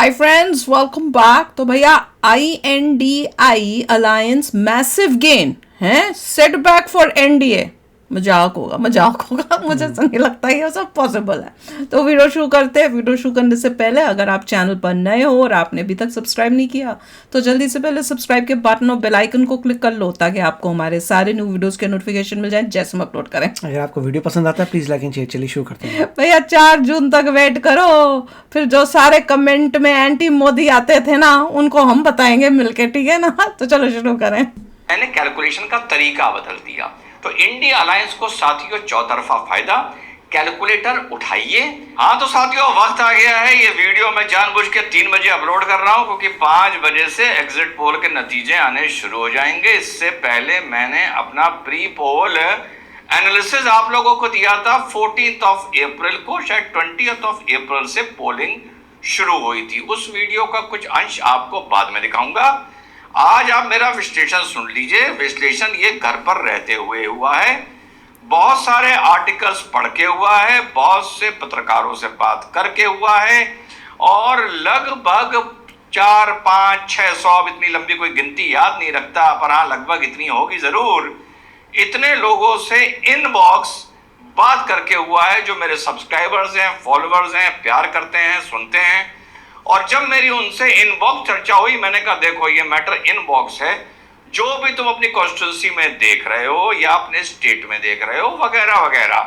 Hi friends, welcome back. तो भैया INDI alliance massive gain है, सेटबैक फॉर NDA। मजाक होगा मुझे ऐसा नहीं लगता ये सब पॉसिबल है। तो वीडियो शुरू करते हैं। वीडियो शुरू करने से पहले अगर आप चैनल पर नए हो और आपने अभी तक सब्सक्राइब नहीं किया तो जल्दी से पहले सब्सक्राइब के बटन और बेल आइकन को क्लिक कर लो ताकि आपको हमारे सारे न्यू वीडियोस के नोटिफिकेशन मिल जाए जैसे हम अपलोड करें। अगर आपको वीडियो पसंद आता है प्लीज लाइक एंड शेयर। चलिए शुरू करते हैं भैया 4 जून तक वेट करो, फिर जो सारे कमेंट में एंटी मोदी आते थे ना उनको हम बताएंगे मिलके, ठीक है ना। तो चलो शुरू करें। मैंने कैलकुलेशन का तरीका बदल दिया। तो इंडिया अलायंस को साथियों चौतरफा फायदा, कैलकुलेटर उठाइए। हाँ तो साथियों वक्त आ गया है। ये वीडियो मैं जानबूझ के 3 बजे अपलोड कर रहा हूँ क्योंकि 5 बजे से एग्जिट पोल के नतीजे आने शुरू हो जाएंगे। इससे पहले मैंने अपना प्री पोल एनालिसिस आप लोगों को दिया था 14 अप्रैल को। शायद 20 अप्रैल से पोलिंग शुरू हुई थी। उस वीडियो का कुछ अंश आपको बाद में दिखाऊंगा। आज आप मेरा विश्लेषण सुन लीजिए। विश्लेषण ये घर पर रहते हुए हुआ है, बहुत सारे आर्टिकल्स पढ़ के हुआ है, बहुत से पत्रकारों से बात करके हुआ है और लगभग 4, 5, 600, अब इतनी लंबी कोई गिनती याद नहीं रखता, पर हाँ लगभग इतनी होगी जरूर। इतने लोगों से इनबॉक्स बात करके हुआ है जो मेरे सब्सक्राइबर्स हैं, फॉलोअर्स हैं, प्यार करते हैं, सुनते हैं। और जब मेरी उनसे इनबॉक्स चर्चा हुई मैंने कहा देखो ये मैटर इनबॉक्स है, जो भी तुम अपनी कॉन्स्टिट्यूंसी में देख रहे हो या अपने स्टेट में देख रहे हो वगैरह वगैरह,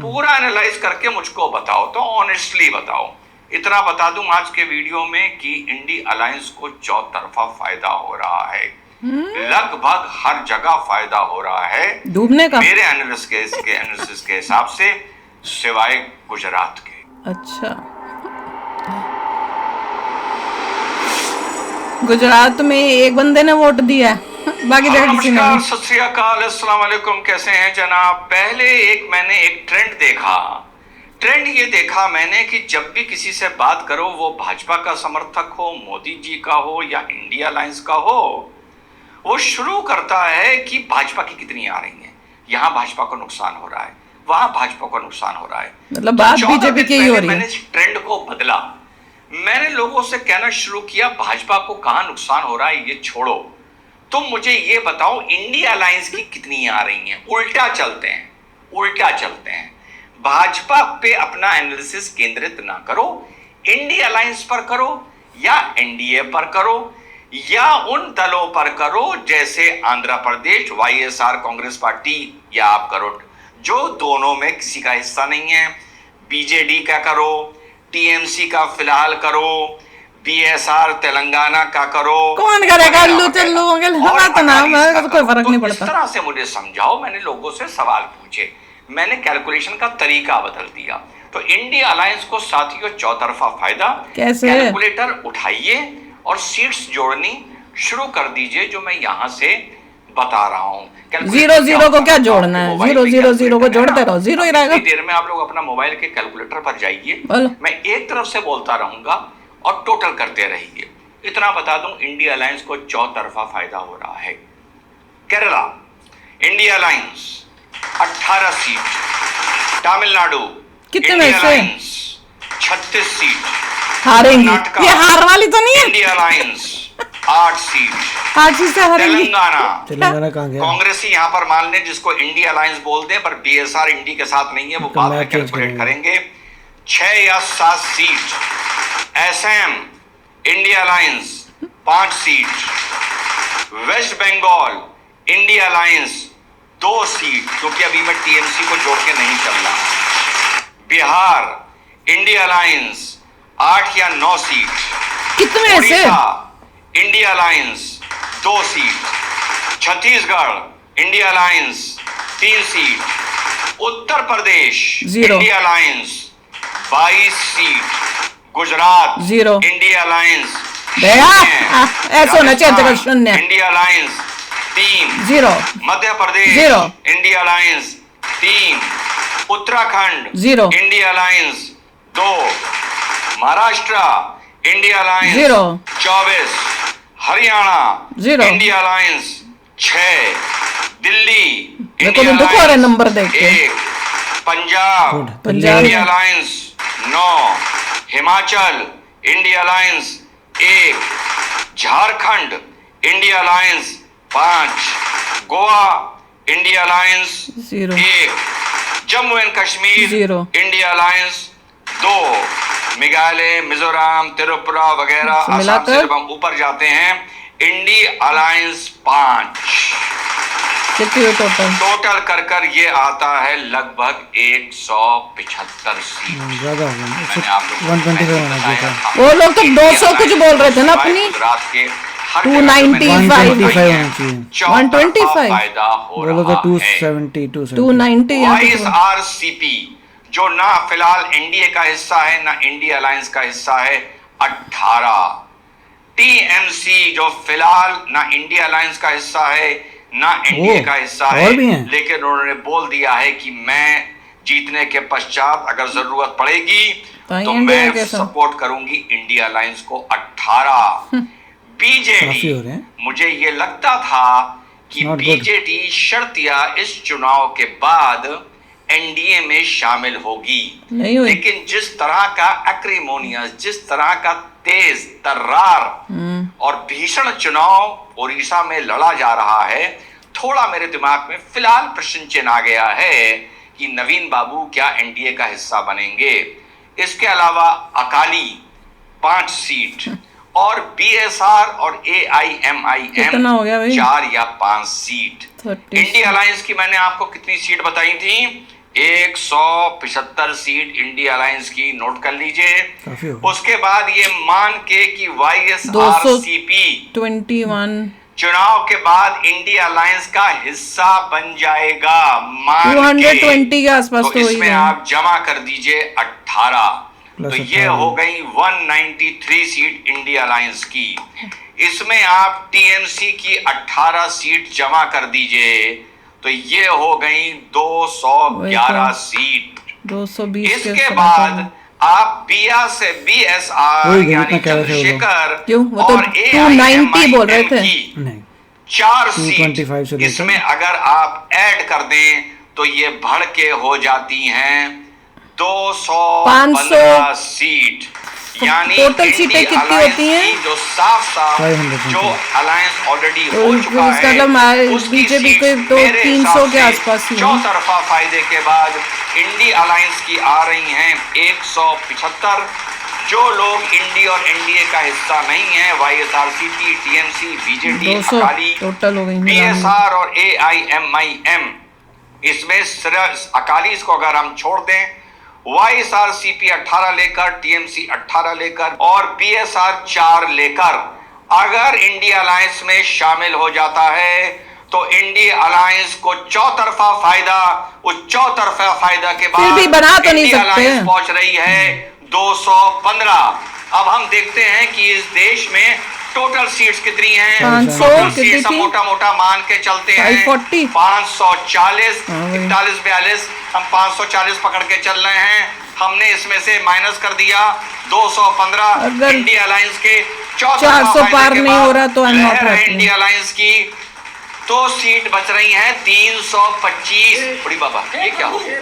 पूरा एनालाइज करके मुझको बताओ, तो ऑनेस्टली बताओ। इतना बता दूं आज के वीडियो में कि इंडिया अलायंस को चौतरफा फायदा हो रहा है, लगभग हर जगह फायदा हो रहा है डूबने का, मेरे एनालिसिस के हिसाब से, सिवाय गुजरात के। अच्छा, गुजरात में एक बंदे ने वोट दिया है, बाकी जगह किसी ने नहीं। सत श्री अकाल, अस्सलाम वालेकुम, कैसे हैं जनाब। पहले मैंने एक ट्रेंड देखा। ट्रेंड ये देखा मैंने कि जब भी किसी से बात करो वो भाजपा का समर्थक हो, मोदी जी का हो या इंडिया अलायंस का हो, वो शुरू करता है कि भाजपा की कितनी आ रही है, यहाँ भाजपा को नुकसान हो रहा है, वहां भाजपा को नुकसान हो रहा है। मतलब बात बीजेपी की ही हो रही है। मैंने इस ट्रेंड को बदला। मैंने लोगों से कहना शुरू किया भाजपा को कहां नुकसान हो रहा है ये छोड़ो, तुम मुझे ये बताओ इंडिया अलायंस की कितनी आ रही हैं। उल्टा चलते हैं। भाजपा पे अपना एनालिसिस केंद्रित ना करो, इंडिया अलायंस पर करो या एनडीए पर करो या उन दलों पर करो जैसे आंध्र प्रदेश YSR कांग्रेस पार्टी, या आप करो जो दोनों में किसी का हिस्सा नहीं है। बीजेडी का करो, TMC का फिलहाल करो, BSR तेलंगाना का करो। कौन करेगा कोई फर्क नहीं पड़ता। इस तरह से मुझे समझाओ। मैंने लोगों से सवाल पूछे, मैंने कैलकुलेशन का तरीका बदल दिया। तो इंडिया अलायंस को साथियों चौतरफा फायदा, कैसे? कैलकुलेटर उठाइए और सीट्स जोड़नी शुरू कर दीजिए जो मैं यहाँ से बता रहा हूँ। 0 को क्या जोड़ना है, 0 को जोड़ते रहो, 0 ही रहेगा। देर में आप लोग अपना मोबाइल के कैलकुलेटर पर जाइए, मैं एक तरफ से बोलता रहूंगा और टोटल करते रहिए। इतना बता दूं इंडिया अलायंस को चौतरफा फायदा हो रहा है। Kerala India alliance 18 seat, Tamil Nadu कितने इंडिया से? अलायंस 36 सीट, हारेंगी, कर्नाटका ये हार वाली तो नहीं है। इंडिया अलायंस 8 सीट, 8 से हारेंगी। तेलंगाना कहाँ गया? कांग्रेसी यहाँ पर मान लें जिसको इंडिया अलायंस बोलते हैं, पर BSR इंडी के साथ नहीं है, वो बाद में कैलकुलेट करेंगे। 6 या 7 seat. Assam India alliance 5 seat. West Bengal India alliance 2 seat, क्योंकि अभी मैं TMC को जोड़ के नहीं चल रहा। बिहार इंडिया अलायंस 8 या 9 सीट। कितने से? India alliance 2 seat. Chhattisgarh India alliance 3 seat. Uttar Pradesh 0, India alliance 22 seat. Gujarat 0, India alliance ऐसा होना चाहिए जगह शून्य। India alliance 3, 0, Madhya Pradesh 0, India alliance 3, Uttarakhand 0, India alliance 2, Maharashtra India alliance 0, 24, Haryana 0, India alliance 6, Delhi देखो तो दुख हो रहा है नंबर देख के। 1, Punjab Punjab India alliance 9, Himachal India alliance 1, Jharkhand India alliance 5, Goa India alliance 0, 1, Jammu and Kashmir 0, India alliance 2, Meghalaya, Mizoram, Tripura वगैरह आसाम मिलाकर? से जब हम ऊपर जाते हैं इंडिया अलायंस 5। कितनी हुई टोटल? टोटल कर ये आता है लगभग 175 सीट। ज्यादा हो गया, मैंने आप लोगों को 125 होना बताया चाहिए था। वो लोग तो 200 कुछ बोल रहे थे ना अपनी। गुजरात के हर 295 125 होना चाहिए। 125 फायदा हो बोलो तो रहा है। 270 290 या कुछ। YSRCP जो ना फिलहाल एनडीए का हिस्सा है ना इंडिया अलायंस का हिस्सा है 18। टीएमसी जो फिलहाल ना इंडिया अलायंस का हिस्सा है ना एनडीए का हिस्सा है, और भी हैं? लेकिन उन्होंने बोल दिया है कि मैं जीतने के पश्चात अगर जरूरत पड़ेगी तो इंडिया मैं के साथ। सपोर्ट करूंगी इंडिया अलायंस को 18। काफी हो बीजेडी रहे हैं। मुझे ये लगता था कि Not good. बीजेडी शर्तिया इस चुनाव के बाद एनडीए में शामिल होगी, नहीं हुई। लेकिन जिस तरह का एक्रीमोनियस, जिस तरह का तेज तर्रार और भीषण चुनाव उड़ीसा में लड़ा जा रहा है, थोड़ा मेरे दिमाग में फिलहाल प्रश्न चिन्ह आ गया है कि नवीन बाबू क्या एनडीए का हिस्सा बनेंगे। इसके अलावा अकाली 5 सीट और बीएसआर और कितना हो गया एआईएमआईएम भाई? 4 या 5 सीट। 30 इंडिया अलायंस की मैंने आपको कितनी सीट बताई थी? 175 सीट इंडिया अलायंस की, नोट कर लीजिए। काफी हो गया। उसके बाद ये मान के कि YSRCP 21 चुनाव के बाद इंडिया अलायंस का हिस्सा बन जाएगा, मान 220 के आसपास तो तो हो ही इसमें गया। आप जमा कर दीजिए 18, प्लस तो ये 18 हो गई 193 सीट इंडिया अलायंस की। इसमें आप टीएमसी की 18 सीट जमा कर दीजिए तो ये हो गई 211 सीट। 220 के इसके ऊपर बाद आता है। आप बीएसआर वही यानी जितना कह रहे थे वो लोग। चंद्रशेखर क्यों? वो तो और 290 बोल रहे थे। AIMIM नहीं 4 225 से सीट लेकर। इसमें अगर आप ऐड कर दें तो ये बढ़ के हो जाती हैं 215 सीट। यानी टोटल सीटें इंडिया कितनी अलायंस होती हैं? की जो साफ 500 जो अलायंस ऑलरेडी तो हो चुका इसका है, मतलब हमारे उसकी बीजेपी सीट को तो मेरे 300 हिसाब के से आसपास ही है। चौतरफा फायदे के बाद इंडिया अलायंस की आ रही हैं 175। जो लोग इंडिया और एनडीए का हिस्सा नहीं है, YSRCP, TMC, BJD, 200 Akali, total हो गई। बीएसआर और AIMIM, इसमें सिर्फ अकाली को अगर हम छोड़ दें, YSRCP 18 लेकर, टीएमसी 18 लेकर और बीएसआर 4 लेकर अगर इंडिया अलायंस में शामिल हो जाता है तो इंडिया अलायंस को चौतरफा फायदा, उस चौतरफा फायदा के बाद फिर भी बना तो नहीं इंडिया सकते। अलायंस पहुंच रही है 215। अब हम देखते हैं कि इस देश में टोटल सीट्स कितनी हैं। 500 टोटल कितनी सीट्स थी? मोटा मोटा मान के चलते हैं 540 540, हाँ, वही। 41, 42, हम 540 पकड़ के चल रहे हैं। हमने इसमें से माइनस कर दिया 215 अगर इंडिया अलायंस के 400 पार नहीं हो रहा तो I'm not लहर है happy। इंडिया अलायंस की 2 सीट बच रही हैं 325। बड़ी बाबा ये क्या हो गया?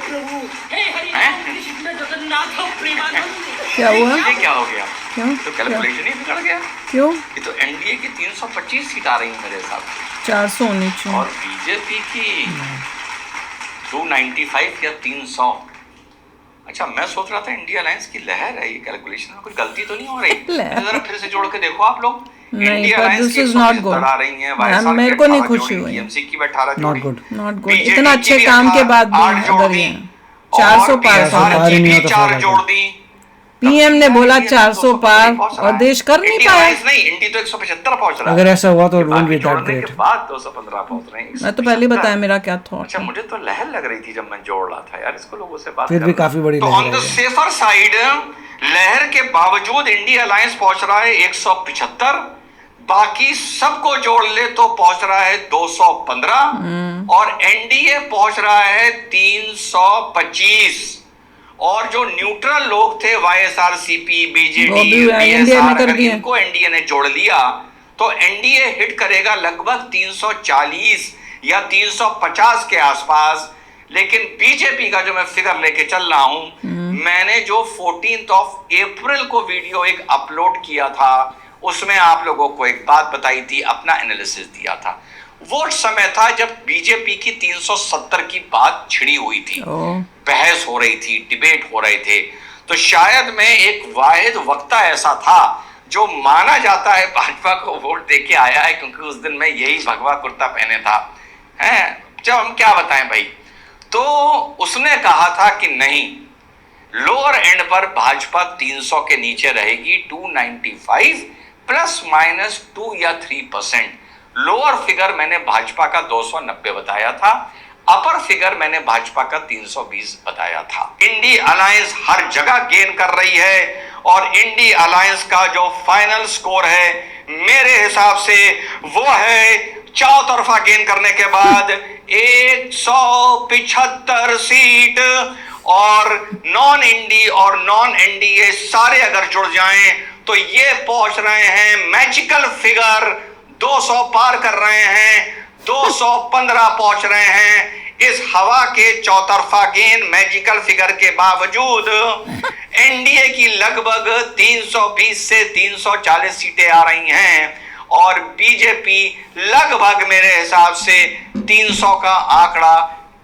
क्या हुआ? ये क्या हो गया? क्यों? तो कैलकुलेशन ही बिगड़ गया। क्यों? ये तो एनडीए की 325 सीट आ रही है मेरे हिसाब से 400 होनी चाहिए। और बीजेपी की 295 या 300। अच्छा, मैं सोच रहा था इंडिया अलायंस की लहर है, ये कैलकुलेशन में कोई गलती तो नहीं हो रही? लहर। जरा फिर से जोड़ के देखो आप लोग। नहीं, इंडिया but अलायंस this की is not good। 175 आ रही हैं, मैम, YSR मेरे की को नहीं 18 खुशी जोड़ी, हुई। टीएमसी की भी 18 नॉट जोड़ी, गुड। Not good. बीजेडी इतना की अच्छे भी काम के 8 बाद भी जोड़ अगर दी, ये 400 पार और पार ही नहीं BSR होता 4 फायदा। जोड़ दी। पीएम ने बोला इंडिया 400 200 पार पहुंच रहा और है। देश कर नहीं इंडिया पाया। अलायंस नहीं, इंडिया तो 175 पहुंच रहा है। अगर ऐसा हुआ तो ये it won't be बाकी that जोड़ने great। के बाद 215 पहुंच रहे हैं। मैं तो पहले बताया मेरा क्या थॉट अच्छा, है। मुझे तो लहर लग रही थी जब मैं जोड़ रहा था यार, इसको लोगों से बात फिर भी करना। काफी बड़ी तो लहर ऑन द है ये। सेफर साइड लहर के बावजूद इंडिया अलायंस पहुंच रहा है 175, बाकी सबको जोड़ ले तो पहुंच रहा है 215 और एनडीए पहुंच रहा है 325। और जो न्यूट्रल लोग थे YSRCP, वो बीजेडी, भी एनडीए में कर अगर दिए। इनको एनडीए ने जोड़ लिया तो एनडीए हिट करेगा लगभग 340 या 350 के आसपास। लेकिन बीजेपी का जो मैं फिगर लेके चल रहा हूं, मैंने जो 14 अप्रैल को वीडियो एक अपलोड किया था, उसमें आप लोगों को एक बात बताई थी, अपना एनालिसिस दिया था। वो समय था जब बीजेपी की 370 की बात छिड़ी हुई थी, बहस हो रही थी, डिबेट हो रहे थे। तो शायद मैं एक वाहिद वक्ता ऐसा था जो माना जाता है भाजपा को वोट देके आया है, क्योंकि उस दिन मैं यही भगवा कुर्ता पहने था, हैं? जब हम क्या बताएं भाई। तो उसने कहा था कि नहीं, लोअर एंड पर भाजपा 300 के नीचे रहेगी, 295 प्लस माइनस 2 या 3%। लोअर फिगर मैंने भाजपा का 290 बताया था, अपर फिगर मैंने भाजपा का 320 बताया था। इंडी अलायंस हर जगह गेन कर रही है, और इंडी अलायंस का जो फाइनल स्कोर है मेरे हिसाब से वो है चौतरफा गेन करने के बाद 175 सीट, और नॉन इंडी और नॉन एनडीए सारे अगर जुड़ जाएं तो ये पहुंच रहे हैं मैजिकल फिगर 200 पार कर रहे हैं, 215 पहुंच रहे हैं। इस हवा के चौतरफा गेन मैजिकल फिगर के बावजूद एनडीए की लगभग 320 से 340 सीटें आ रही हैं, और बीजेपी लगभग मेरे हिसाब से 300 का आंकड़ा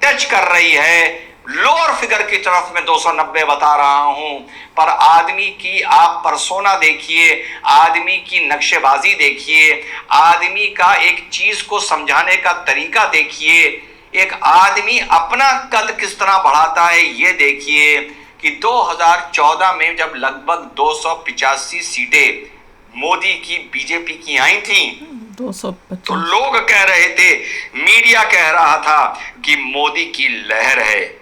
टच कर रही है। लोअर फिगर की तरफ मैं 290 बता रहा हूं, पर आदमी की आप परसोना देखिए, आदमी की नक्शेबाजी देखिए, आदमी का एक चीज को समझाने का तरीका देखिए, एक आदमी अपना कद किस तरह बढ़ाता है ये देखिए। कि 2014 में जब लगभग 285 सीटें मोदी की बीजेपी की आई थी, 250, तो लोग कह रहे थे, मीडिया कह रहा था कि मोदी की लहर है।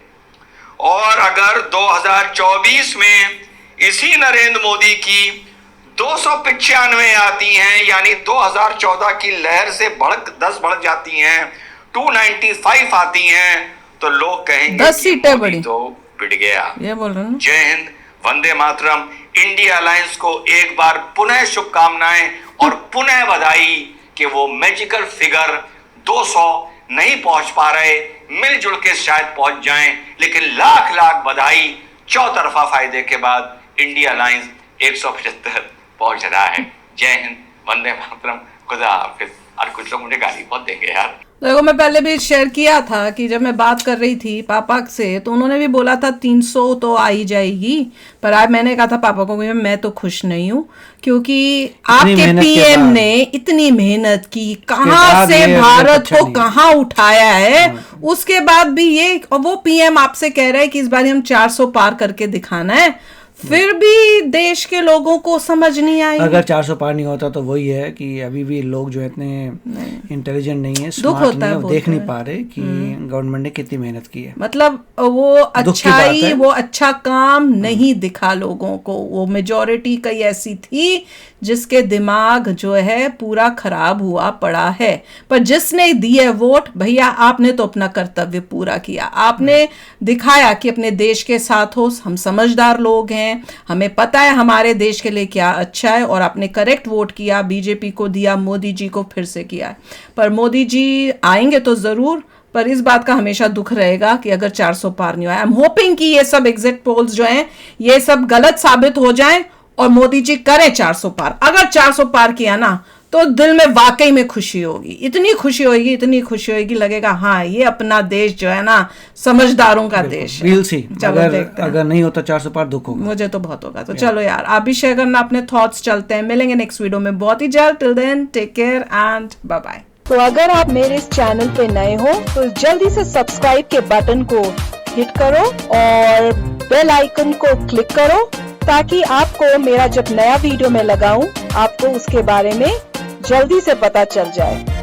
और अगर 2024 में इसी नरेंद्र मोदी की 295 आती हैं, यानी 2014 की लहर से 10 बढ़ जाती हैं, 295 आती हैं, तो लोग कहेंगे 10 सीटें बढ़ी तो पिट गया। ये बोल रहा हूं। जय हिंद, वंदे मातरम। इंडिया अलायंस को एक बार पुनः शुभकामनाएं और पुनः बधाई कि वो मैजिकल फिगर 200 नहीं पहुंच पा रहे, मिलजुल के शायद पहुंच जाएं, लेकिन लाख लाख बधाई, चौतरफा फायदे के बाद इंडिया अलायंस 175 पहुंच रहा है। जय हिंद, वंदे मातरम, खुदा हाफिज। और कुछ लोग मुझे गाली बहुत देंगे यार। देखो, मैं पहले भी शेयर किया था कि जब मैं बात कर रही थी पापा से, तो उन्होंने भी बोला था 300 तो आ ही जाएगी, पर आज मैंने कहा था पापा को मैं तो खुश नहीं हूँ, क्योंकि आपके पीएम ने इतनी मेहनत की, कहाँ से भारत को कहाँ उठाया है, उसके बाद भी ये, और वो पीएम आपसे कह रहा है कि इस बार हम 400 पार करके दिखाना है, फिर भी देश के लोगों को समझ नहीं आई। अगर 400 पार नहीं होता तो वही है कि अभी भी लोग जो है इतने इंटेलिजेंट नहीं है, स्मार्ट नहीं है, वो देख नहीं पा रहे कि गवर्नमेंट ने कितनी मेहनत की है। मतलब वो अच्छाई, वो अच्छा काम नहीं दिखा लोगों को। वो मेजॉरिटी कई ऐसी थी जिसके दिमाग जो है पूरा खराब हुआ पड़ा है। पर जिसने दिए वोट, भैया आपने तो अपना कर्तव्य पूरा किया, आपने दिखाया कि अपने देश के साथ हो, हम समझदार लोग हैं, हमें पता है हमारे देश के लिए क्या अच्छा है, और आपने करेक्ट वोट किया, बीजेपी को दिया, मोदी जी को फिर से किया। पर मोदी जी आएंगे तो जरूर, पर इस बात का हमेशा दुख रहेगा कि अगर 400 पार नहीं हुआ। आई एम होपिंग कि ये सब एग्जिट पोल्स जो हैं ये सब गलत साबित हो जाएं और मोदी जी करें 400 पार। अगर 400 पार किया ना तो दिल में वाकई में खुशी होगी, इतनी खुशी होगी, इतनी खुशी होगी, लगेगा हाँ ये अपना देश जो है ना समझदारों का देश है। चलो अगर नहीं होता 400 पार दुख होगा, मुझे तो बहुत होगा। तो चलो यार, आप भी शेयर करना अपने थॉट्स। चलते हैं, मिलेंगे नेक्स्ट वीडियो में बहुत ही जल्द। Till then take care and bye bye. तो अगर आप मेरे इस चैनल पे नए हो तो जल्दी से सब्सक्राइब के बटन को हिट करो और बेल आइकन को क्लिक करो, ताकि आपको मेरा जब नया वीडियो मैं लगाऊं आपको उसके बारे में जल्दी से पता चल जाए।